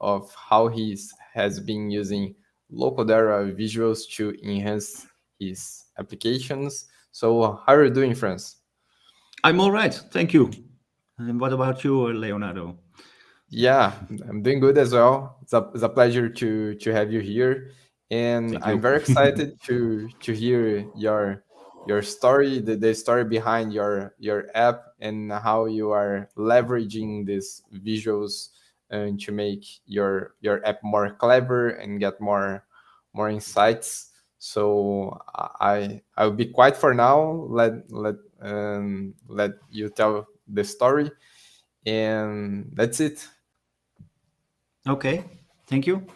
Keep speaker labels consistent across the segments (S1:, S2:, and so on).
S1: of how has been using lowcodera visuals to enhance his applications. So how are you doing, Frans?
S2: I'm all right, thank you. And what about you, Leonardo?
S1: Yeah, I'm doing good as well. It's a pleasure to have you here, and
S2: Thank
S1: I'm
S2: you.
S1: very excited to hear your story, the story behind your app, and how you are leveraging these visuals to make your app more clever and get more insights. So I'll be quiet for now. Let you tell the story, and that's it.
S2: Okay, thank you.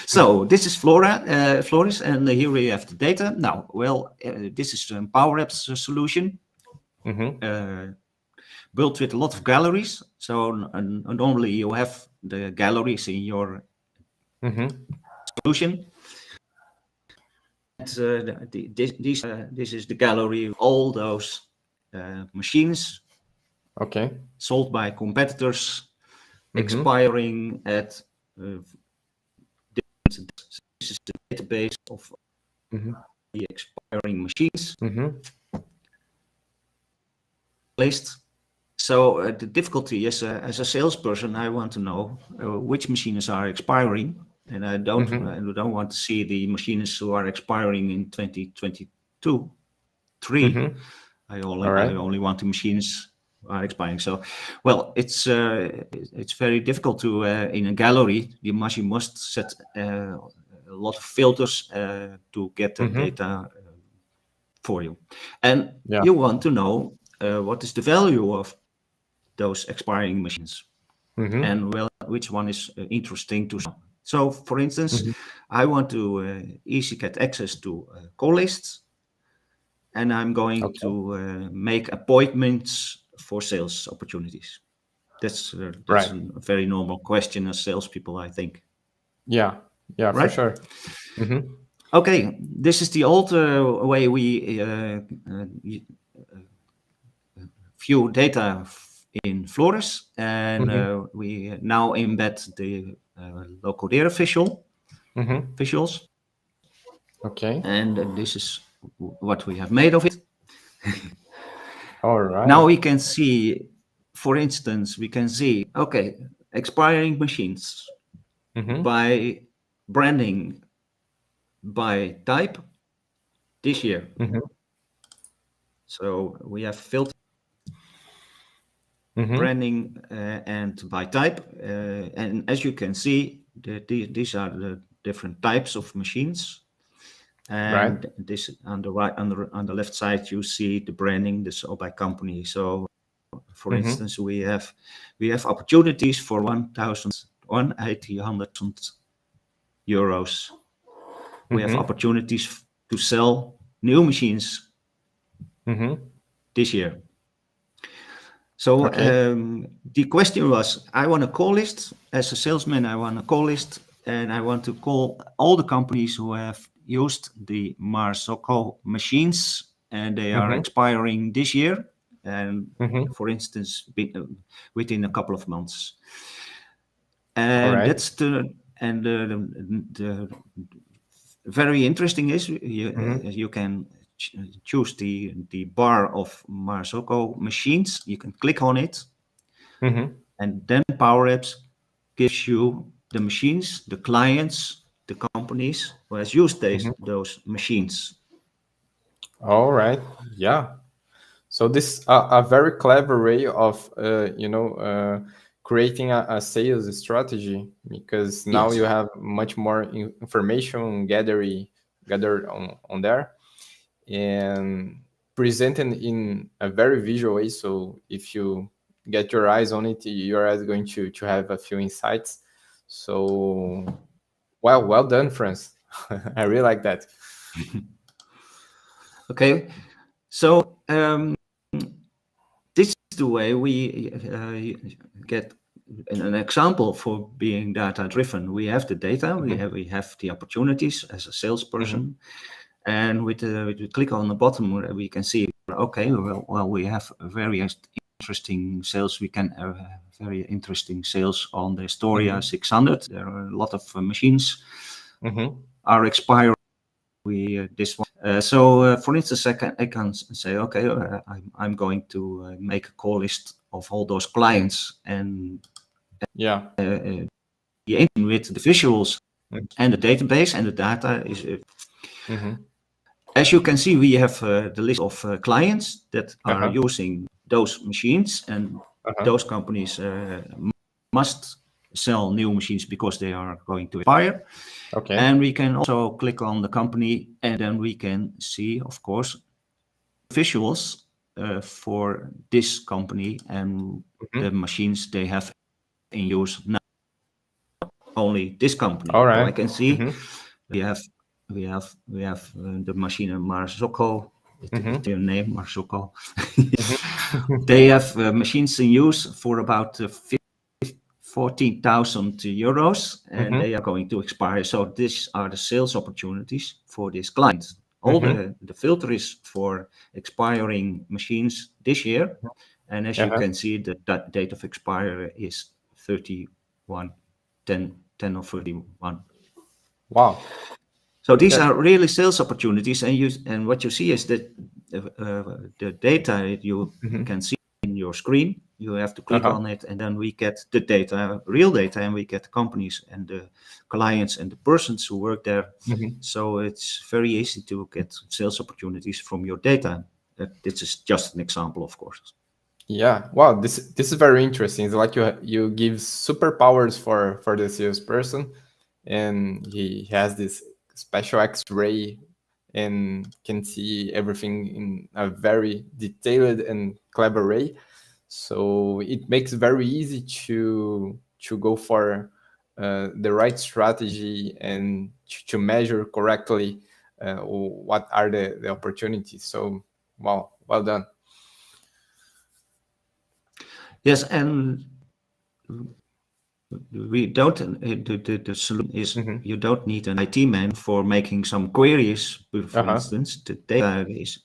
S2: So this is Floris, and here we have the data. Now, this is a Power Apps solution
S1: Mm-hmm.
S2: built with a lot of galleries. So normally you have the galleries in your
S1: Mm-hmm.
S2: solution. And, this is the gallery of all those machines
S1: Okay.
S2: sold by competitors,
S1: Mm-hmm.
S2: expiring at different. This is the database of
S1: Mm-hmm.
S2: the expiring machines
S1: Mm-hmm.
S2: placed. So the difficulty is, as a salesperson, I want to know which machines are expiring, and I don't want to see the machines who are expiring in 2022, 3.
S1: Mm-hmm.
S2: I
S1: All right.
S2: only want the machines are expiring. So, well, it's very difficult to in a gallery. You must set a lot of filters to get the
S1: Mm-hmm.
S2: data for you, and
S1: Yeah.
S2: you want to know what is the value of those expiring machines,
S1: Mm-hmm.
S2: and which one is interesting to sell. So, for instance,
S1: Mm-hmm.
S2: I want to easy get access to call lists, and I'm going
S1: Okay.
S2: to make appointments for sales opportunities. That's
S1: Right.
S2: a very normal question as salespeople, I think.
S1: Yeah. Yeah, for
S2: Right?
S1: sure. Mm-hmm.
S2: Okay, this is the old way we view data in Flores, and
S1: Mm-hmm.
S2: we now embed the lowcodera
S1: Mm-hmm.
S2: visuals,
S1: Okay.
S2: and this is what we have made of it.
S1: All
S2: Now
S1: right.
S2: we can see, for instance, okay, expiring machines
S1: Mm-hmm.
S2: by branding by type this year.
S1: Mm-hmm.
S2: So we have filtered
S1: Mm-hmm.
S2: branding and by type, and as you can see, these are the different types of machines.
S1: Right.
S2: And this on the right, on the left side, you see the branding, this all by company. So, for
S1: Mm-hmm.
S2: instance, we have opportunities for 1,800 euros. We have
S1: Mm-hmm.
S2: opportunities to sell new machines
S1: Mm-hmm.
S2: this year. So
S1: Okay.
S2: the question was, I want a call list. As a salesman, I want a call list, and I want to call all the companies who have used the Marzocco machines, and they are
S1: Mm-hmm.
S2: expiring this year, and
S1: Mm-hmm.
S2: for instance, within a couple of months.
S1: All
S2: And
S1: right.
S2: that's the very interesting is
S1: Mm-hmm.
S2: you can choose the bar of Marzocco machines. You can click on it,
S1: Mm-hmm.
S2: and then Power Apps gives you the machines, the clients, the companies who has used
S1: Mm-hmm.
S2: those machines.
S1: All right. Yeah. So this a very clever way of creating a sales strategy, because now
S2: Yes.
S1: you have much more information gathered on there, and presented in a very visual way. So if you get your eyes on it, you're going to have a few insights. So well done, friends. I really like that.
S2: Okay. So this is the way we get an example for being data driven. We have the data,
S1: Mhm.
S2: we have the opportunities as a
S1: Mhm.
S2: salesperson, and with the click on the bottom, we can see, okay, well we have various interesting sales. We can have very interesting sales on the Storia 600. There are a lot of machines are expiring. This one. For instance, I can say, okay, I'm going to make a call list of all those clients, and the engine with the visuals and the database and the data is. As you can see, we have the list of clients that are using those machines, and those companies must sell new machines because they are going to expire.
S1: Okay.
S2: And we can also click on the company, and then we can see, of course, visuals for this company and the machines they have in use now. Only this company.
S1: All right.
S2: So I can see we have the machine in Marzocco. It's their name, Marzocco. They have machines in use for about 14,000 euros, and they are going to expire. So these are the sales opportunities for this client. All the filter is for expiring machines this year, and as you can see, the date of expire is 31, 10 or 31.
S1: Wow.
S2: So these are really sales opportunities, and what you see is that the data you can see in your screen. You have to click on it, and then we get the data, real data, and we get the companies and the clients and the persons who work there. So it's very easy to get sales opportunities from your data. This is just an example, of course.
S1: Yeah. Wow. This is very interesting. It's like you give superpowers for the salesperson, and he has this special X-ray and can see everything in a very detailed and clever way. So it makes it very easy to go for the right strategy and to measure correctly what are the opportunities. So wow, well done.
S2: Yes, and we don't. The solution is you don't need an IT man for making some queries. For instance, the data is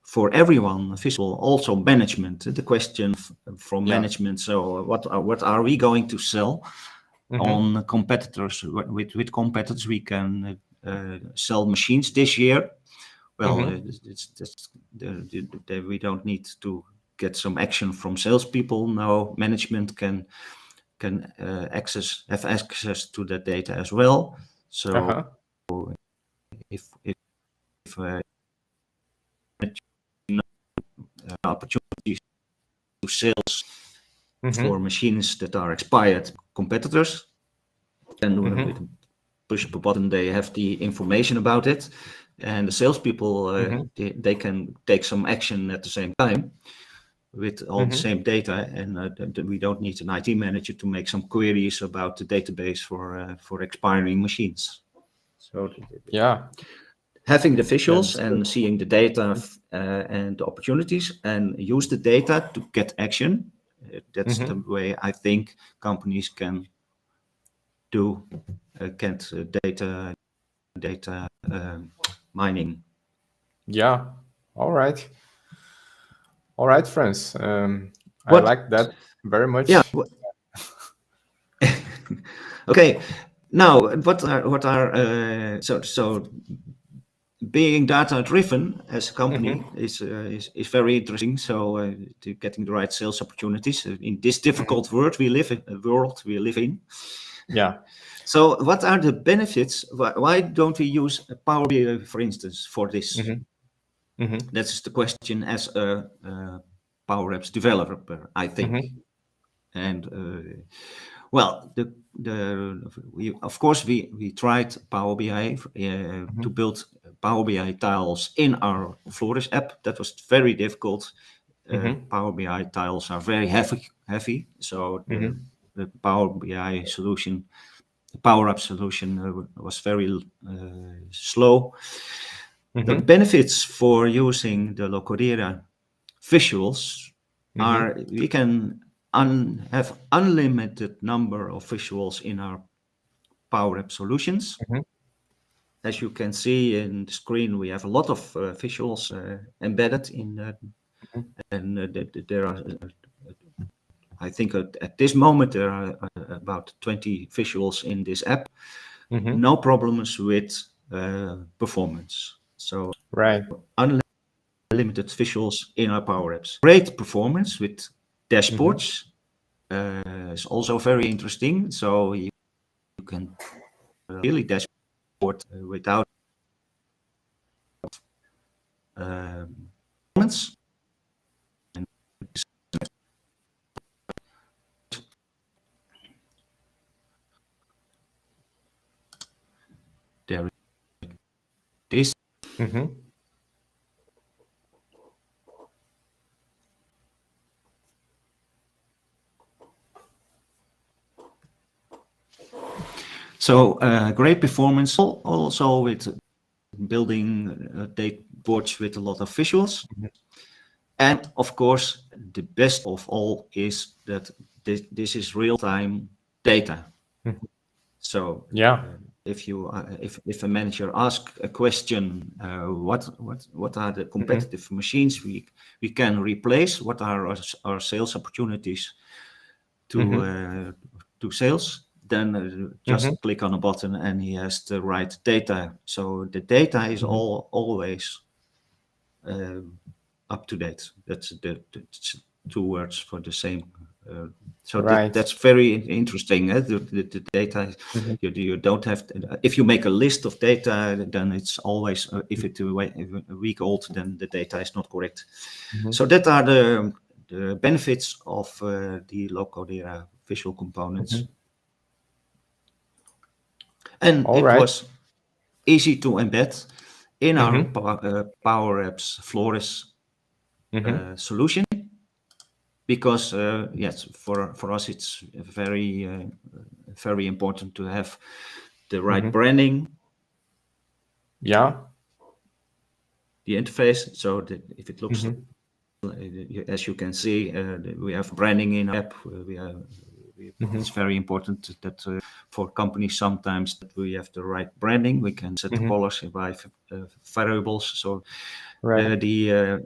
S2: for everyone visible. Also, management. The question from management. So, what are we going to sell on competitors? With competitors, we can sell machines this year. Well, we don't need to get some action from salespeople. Now management can have access to that data as well. So if opportunities to sales for machines that are expired competitors, then with push of a button they have the information about it, and the salespeople they can take some action at the same time with all the same data, and we don't need an IT manager to make some queries about the database for expiring machines. So having the visuals and seeing the data and the opportunities and use the data to get action, that's the way I think companies can do get data mining.
S1: Yeah. All right, Frans. I like that very much.
S2: Yeah. Okay. Now, what are so being data driven as a company is very interesting. So to getting the right sales opportunities in this difficult world we live in.
S1: Yeah.
S2: So what are the benefits? Why don't we use Power BI, for instance, for this? That's the question as a Power Apps developer, I think. And well, we tried Power BI to build Power BI tiles in our Flourish app. That was very difficult. Power BI tiles are very heavy. So the Power BI solution, the Power App solution, was very slow. The benefits for using the lowcodera visuals are we can have unlimited number of visuals in our Power App solutions. As you can see in the screen, we have a lot of visuals embedded in and there are, I think at this moment there are about 20 visuals in this app. No problems with performance. So
S1: Right.
S2: unlimited visuals in our Power Apps. Great performance with dashboards is also very interesting. So you can really dashboard without performance. And there it is. So great performance also with building dashboards with a lot of visuals. And of course, the best of all is that this is real-time data. So
S1: Yeah.
S2: if a manager asks a question, what are the competitive machines we can replace? What are our sales opportunities to sales? Then just click on a button and he has the right data. So the data is always up to date. That's the two words for the same. So
S1: Right.
S2: that's very interesting. The data, you don't have. If you make a list of data, then it's always if it's a week old, then the data is not correct. So that are the benefits of the lowcodera visual components. And
S1: All
S2: it
S1: right.
S2: was easy to embed in our Power Apps Flores solution, because yes, for us it's very important to have the right branding,
S1: Yeah.
S2: the interface, so that if it looks as you can see, we have branding in our app. It's very important that for companies sometimes that we have the right branding. We can set the colors by variables. So
S1: Right.
S2: the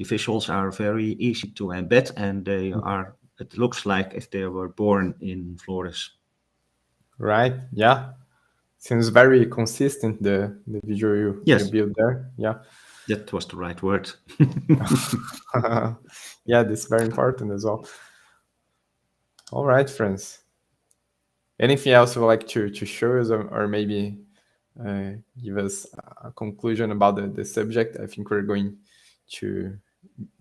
S2: visuals are very easy to embed, and they are. It looks like if they were born in Flores.
S1: Right. Yeah. Seems very consistent, the visual you
S2: Yes,
S1: build there. Yeah.
S2: that was the right word.
S1: Yeah, this is very important as well. All right, friends. Anything else you would like to show us, or maybe give us a conclusion about the subject? I think we're going to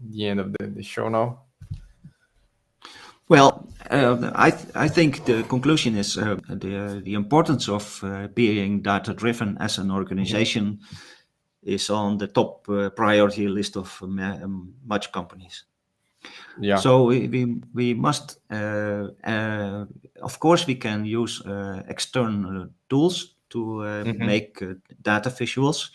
S1: the end of the show now.
S2: Well, I think the conclusion is the importance of being data driven as an organization is on the top priority list of much companies.
S1: Yeah.
S2: So we must, of course, we can use external tools to make data visuals.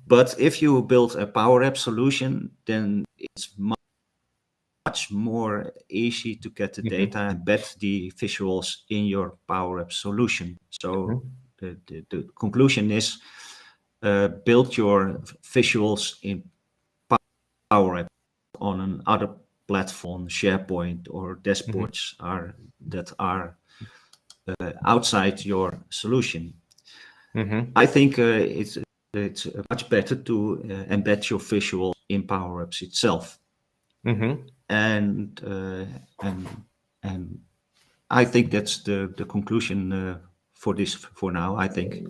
S2: But if you build a Power App solution, then it's much more easy to get the data and embed the visuals in your Power App solution. So the conclusion is build your visuals in Power App on another platform, SharePoint or dashboards that are outside your solution. I think it's much better to embed your visual in Power Apps itself. And I think that's the conclusion for now, I think.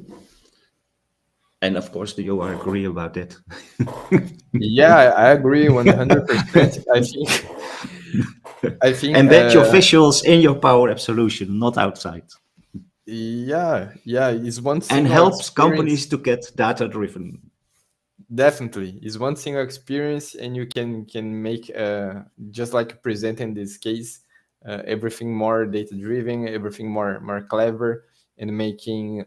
S2: And of course, do you agree about that?
S1: Yeah, I agree 100%. I think
S2: Embed your visuals in your Power App solution, not outside.
S1: yeah, it's one
S2: And
S1: single
S2: helps
S1: experience.
S2: companies to get data driven.
S1: Definitely, it's one single experience, and you can make just like presenting this case, everything more data driven, everything more clever, and making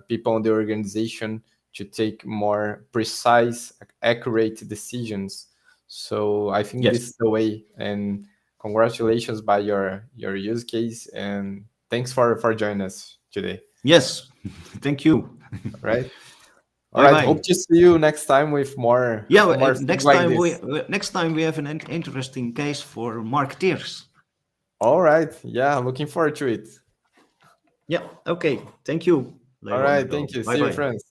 S1: people in the organization to take more precise, accurate decisions. So I think this
S2: Yes.
S1: is the way. And congratulations by your use case, and thanks for joining us today.
S2: Yes. Thank you.
S1: Right. All
S2: Bye
S1: right.
S2: bye.
S1: Hope to see you next time with more
S2: Yeah,
S1: more things like this.
S2: next time we have an interesting case for marketeers.
S1: All right. Yeah, looking forward to it.
S2: Yeah. Okay. Thank you.
S1: All
S2: Later on,
S1: right.
S2: go.
S1: Thank you.
S2: Bye
S1: See you,
S2: bye.
S1: friends.